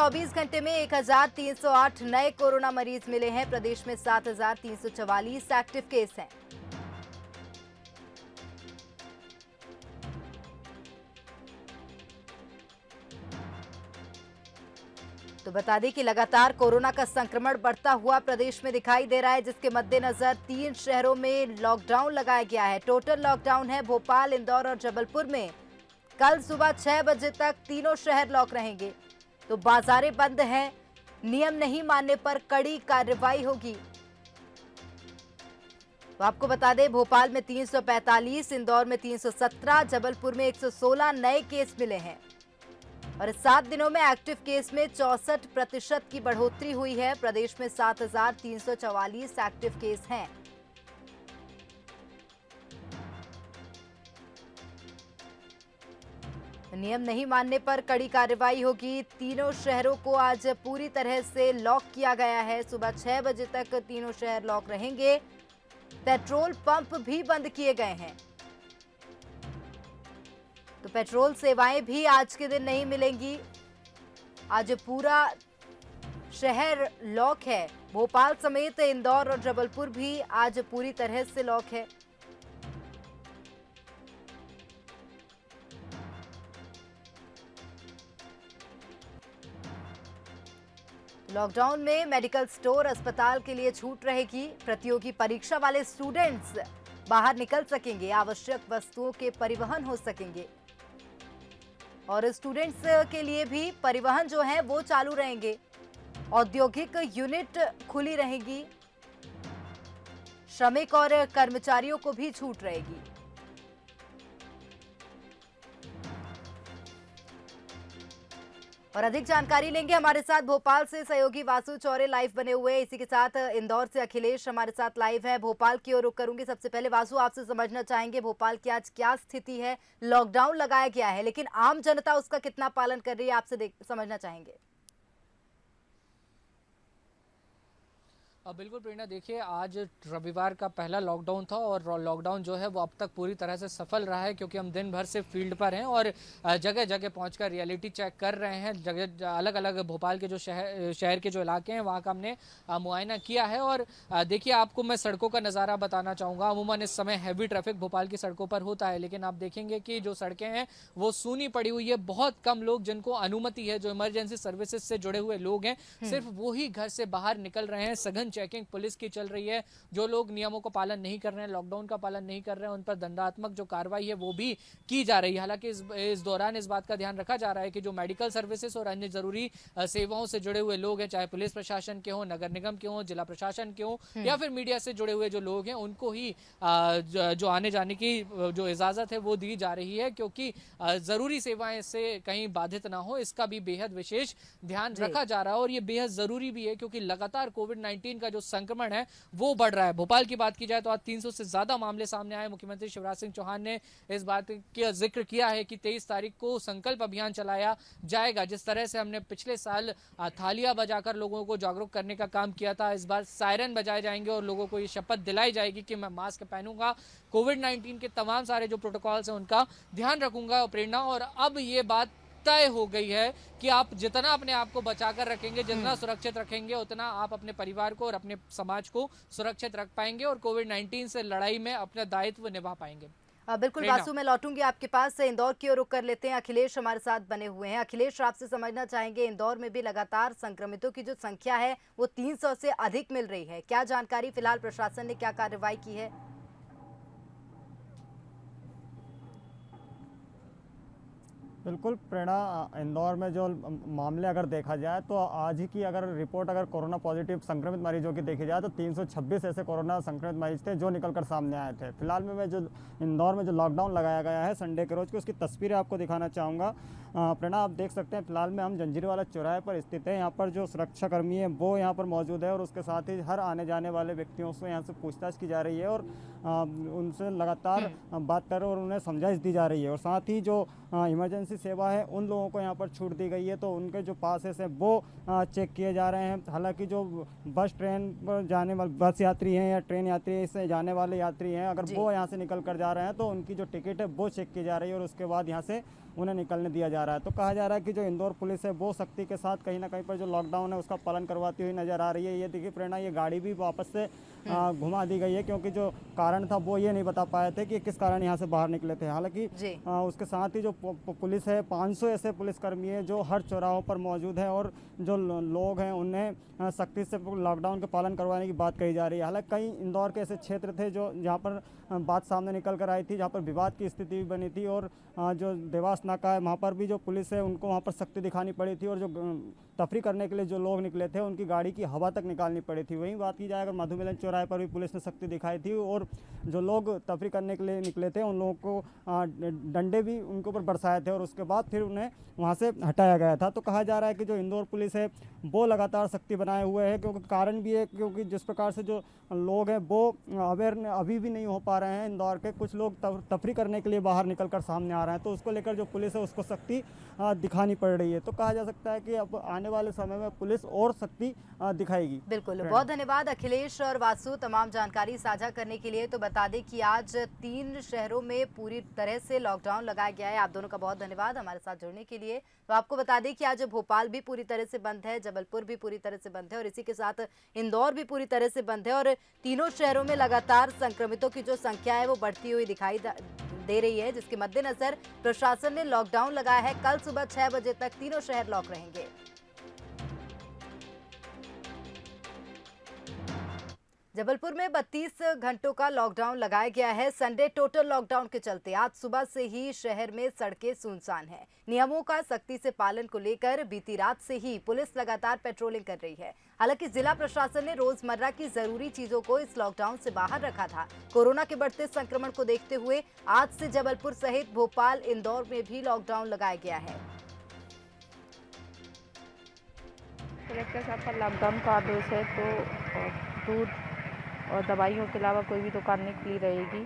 24 घंटे में 1308 नए कोरोना मरीज मिले हैं। प्रदेश में 7344 एक्टिव केस हैं। तो बता दें कि लगातार कोरोना का संक्रमण बढ़ता हुआ प्रदेश में दिखाई दे रहा है, जिसके मद्देनजर 3 शहरों में लॉकडाउन लगाया गया है। टोटल लॉकडाउन है भोपाल, इंदौर और जबलपुर में। कल सुबह 6 बजे तक तीनों शहर लॉक रहेंगे। तो बाजारें बंद हैं। नियम नहीं मानने पर कड़ी कार्रवाई होगी। तो आपको बता दें, भोपाल में 345, इंदौर में 317, जबलपुर में 116 नए केस मिले हैं और 7 दिनों में एक्टिव केस में 64% की बढ़ोतरी हुई है। प्रदेश में 7344 एक्टिव केस हैं। नियम नहीं मानने पर कड़ी कार्रवाई होगी। तीनों शहरों को आज पूरी तरह से लॉक किया गया है। सुबह 6 बजे तक तीनों शहर लॉक रहेंगे। पेट्रोल पंप भी बंद किए गए हैं। तो पेट्रोल सेवाएं भी आज के दिन नहीं मिलेंगी। आज पूरा शहर लॉक है। भोपाल समेत इंदौर और जबलपुर भी आज पूरी तरह से लॉक है। लॉकडाउन में मेडिकल स्टोर, अस्पताल के लिए छूट रहेगी। प्रतियोगी परीक्षा वाले स्टूडेंट्स बाहर निकल सकेंगे। आवश्यक वस्तुओं के परिवहन हो सकेंगे और स्टूडेंट्स के लिए भी परिवहन जो है वो चालू रहेंगे। औद्योगिक यूनिट खुली रहेगी। श्रमिक और कर्मचारियों को भी छूट रहेगी। और अधिक जानकारी लेंगे, हमारे साथ भोपाल से सहयोगी वासु चौरे लाइव बने हुए हैं। इसी के साथ इंदौर से अखिलेश हमारे साथ लाइव है। भोपाल की ओर रुख करूंगी। सबसे पहले वासु, आपसे समझना चाहेंगे भोपाल की आज क्या स्थिति है। लॉकडाउन लगाया गया है, लेकिन आम जनता उसका कितना पालन कर रही है, आपसे समझना चाहेंगे। बिल्कुल प्रेरणा, देखिए आज रविवार का पहला लॉकडाउन था और लॉकडाउन जो है वो अब तक पूरी तरह से सफल रहा है, क्योंकि हम दिन भर से फील्ड पर हैं और जगह जगह पहुंचकर रियलिटी चेक कर रहे हैं। जगह अलग अलग भोपाल के जो शहर के जो इलाके हैं वहाँ का हमने मुआयना किया है। और देखिए, आपको मैं सड़कों का नज़ारा बताना चाहूँगा। अमूमन इस समय हैवी ट्रैफिक भोपाल की सड़कों पर होता है, लेकिन आप देखेंगे कि जो सड़कें हैं वो सूनी पड़ी हुई है। बहुत कम लोग जिनको अनुमति है, जो इमरजेंसी सर्विसेज से जुड़े हुए लोग हैं, सिर्फ वो ही घर से बाहर निकल रहे हैं। सघन चेकिंग पुलिस की चल रही है। जो लोग नियमों को पालन नहीं कर रहे हैं, लॉकडाउन का पालन नहीं कर रहे हैं, उन पर दंडात्मक जो कार्रवाई है वो भी की जा रही है। हालांकि इस दौरान इस बात का ध्यान रखा जा रहा है कि जो मेडिकल सर्विसेज और अन्य जरूरी सेवाओं से जुड़े हुए लोग हैं, चाहे पुलिस प्रशासन के हों, नगर निगम के हों, जिला प्रशासन के हों या फिर मीडिया से जुड़े हुए जो लोग हैं, उनको ही जो आने जाने की जो इजाजत है वो दी जा रही है, क्योंकि जरूरी सेवाएं इससे कहीं बाधित ना हो, इसका भी बेहद विशेष ध्यान रखा जा रहा है। और ये बेहद जरूरी भी है, क्योंकि लगातार कोविड-19 का जो संक्रमण है वो बढ़ रहा है। भोपाल की बात की जाए तो आज 300 से ज्यादा मामले सामने आए। मुख्यमंत्री शिवराज सिंह चौहान ने इस बात का जिक्र किया है कि 23 तारीख को संकल्प अभियान चलाया जाएगा। जिस तरह से हमने पिछले साल थालियां बजाकर लोगों को जागरूक करने का काम किया था, इस बार सायरन बजाए जाएंगे और लोगों को ये शपथ दिलाई जाएगी कि मैं मास्क पहनूंगा, कोविड-19 के तमाम सारे जो प्रोटोकॉल्स हैं उनका ध्यान रखूंगा। प्रेरणा, और अब ये बात तय हो गई है कि आप जितना अपने आप को बचाकर रखेंगे, जितना सुरक्षित रखेंगे, उतना आप अपने परिवार को और अपने समाज को सुरक्षित रख पाएंगे और कोविड-19 से लड़ाई में अपना दायित्व निभा पाएंगे। बिल्कुल वासु, मैं लौटूंगी आपके पास। से इंदौर की ओर रुख कर लेते हैं। अखिलेश हमारे साथ बने हुए हैं। अखिलेश, आपसे समझना चाहेंगे, इंदौर में भी लगातार संक्रमितों की जो संख्या है वो 300 से अधिक मिल रही है। क्या जानकारी फिलहाल प्रशासन ने क्या कार्रवाई की है? बिल्कुल प्रेरणा, इंदौर में जो मामले अगर देखा जाए तो आज ही की अगर रिपोर्ट अगर कोरोना पॉजिटिव संक्रमित मरीजों की देखी जाए तो 326 ऐसे कोरोना संक्रमित मरीज थे जो निकलकर सामने आए थे। फिलहाल में मैं जो इंदौर में जो लॉकडाउन लगाया गया है संडे के रोज़ की, उसकी तस्वीरें आपको दिखाना चाहूँगा। प्रेरणा, आप देख सकते हैं फिलहाल में हम जंजीरवाला चौराहे पर स्थित है। यहाँ पर जो सुरक्षा कर्मी है वो यहाँ पर मौजूद है और उसके साथ ही हर आने जाने वाले व्यक्तियों से यहाँ से पूछताछ की जा रही है और उनसे लगातार बात कर और उन्हें समझाइश दी जा रही है। और साथ ही जो इमरजेंसी सेवा है उन लोगों को यहाँ पर छूट दी गई है, तो उनके जो पासेस हैं वो चेक किए जा रहे हैं। हालांकि जो बस ट्रेन पर जाने वाले बस यात्री हैं या ट्रेन यात्री से जाने वाले यात्री हैं, अगर वो यहाँ से निकल कर जा रहे हैं तो उनकी जो टिकट है वो चेक की जा रही है और उसके बाद यहाँ से उन्हें निकलने दिया जा रहा है। तो कहा जा रहा है कि जो इंदौर पुलिस है वो सख्ती के साथ कहीं ना कहीं पर जो लॉकडाउन है उसका पालन करवाती हुई नजर आ रही है। ये देखिए प्रेरणा, ये गाड़ी भी वापस से घुमा दी गई है, क्योंकि जो कारण था वो ये नहीं बता पाए थे कि किस कारण यहाँ से बाहर निकले थे। हालांकि उसके साथ ही जो पुलिस है, 500 ऐसे पुलिसकर्मी है जो हर चौराहों पर मौजूद है और जो लोग हैं उन्हें सख्ती से लॉकडाउन के पालन करवाने की बात कही जा रही है। हालांकि कई इंदौर के ऐसे क्षेत्र थे जो जहाँ पर बात सामने निकल कर आई थी, जहाँ पर विवाद की स्थिति भी बनी थी और जो देवास नाका है वहाँ पर भी जो पुलिस है उनको वहाँ पर सख्ती दिखानी पड़ी थी और जो तफरी करने के लिए जो लोग निकले थे उनकी गाड़ी की हवा तक निकालनी पड़ी थी। वहीं बात की जाए अगर मधुमिलन चौराहे पर भी पुलिस ने सख्ती दिखाई थी और जो लोग तफरी करने के लिए निकले थे उन लोगों को डंडे भी उनके ऊपर बरसाए थे और उसके बाद फिर उन्हें वहाँ से हटाया गया था। तो कहा जा रहा है कि जो इंदौर पुलिस है वो लगातार सख्ती बनाए हुए है, क्योंकि कारण भी है क्योंकि जिस प्रकार से जो लोग हैं वो अवेयर अभी भी नहीं हो पा रहे हैं। इंदौर के कुछ लोग तफरी करने के लिए बाहर निकल कर सामने आ रहे हैं, तो उसको लेकर जो पुलिस है उसको सख्ती दिखानी पड़ रही है। तो कहा जा सकता है कि अब आने वाले समय में पुलिस और सख्ती दिखाएगी। बिल्कुल, बहुत धन्यवाद अखिलेश और वासु तमाम जानकारी साझा करने के लिए। तो बता दें कि आज 3 शहरों में पूरी तरह से लॉकडाउन लगाया गया है। आप दोनों का बहुत धन्यवाद हमारे साथ जुड़ने के लिए। तो आपको बता दें कि आज भोपाल भी पूरी तरह से बंद है, जबलपुर भी पूरी तरह से बंद है और इसी के साथ इंदौर भी पूरी तरह से बंद है और तीनों शहरों में लगातार संक्रमितों की जो संख्या है वो बढ़ती हुई दिखाई दे रही है, जिसके मद्देनजर प्रशासन ने लॉकडाउन लगाया है। कल सुबह 6 बजे तक तीनों शहर लॉक रहेंगे। जबलपुर में 32 घंटों का लॉकडाउन लगाया गया है। संडे टोटल लॉकडाउन के चलते आज सुबह से ही शहर में सड़कें सुनसान हैं। नियमों का सख्ती से पालन को लेकर बीती रात से ही पुलिस लगातार पेट्रोलिंग कर रही है। हालांकि जिला प्रशासन ने रोजमर्रा की जरूरी चीजों को इस लॉकडाउन से बाहर रखा था। कोरोना के बढ़ते संक्रमण को देखते हुए आज से जबलपुर सहित भोपाल, इंदौर में भी लॉकडाउन लगाया गया है। कलेक्टर साहब का लॉकडाउन का आदेश है, तो दूध और दवाइयों के अलावा कोई भी दुकान नहीं खुली रहेगी।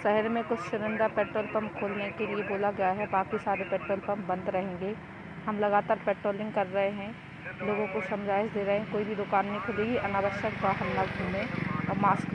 शहर में कुछ चुनिंदा पेट्रोल पंप खोलने के लिए बोला गया है, बाकी सारे पेट्रोल पंप बंद रहेंगे। हम लगातार पेट्रोलिंग कर रहे हैं, लोगों को समझाइश दे रहे हैं कोई भी दुकान नहीं खुलेगी, अनावश्यक बाहर न घूमें और मास्क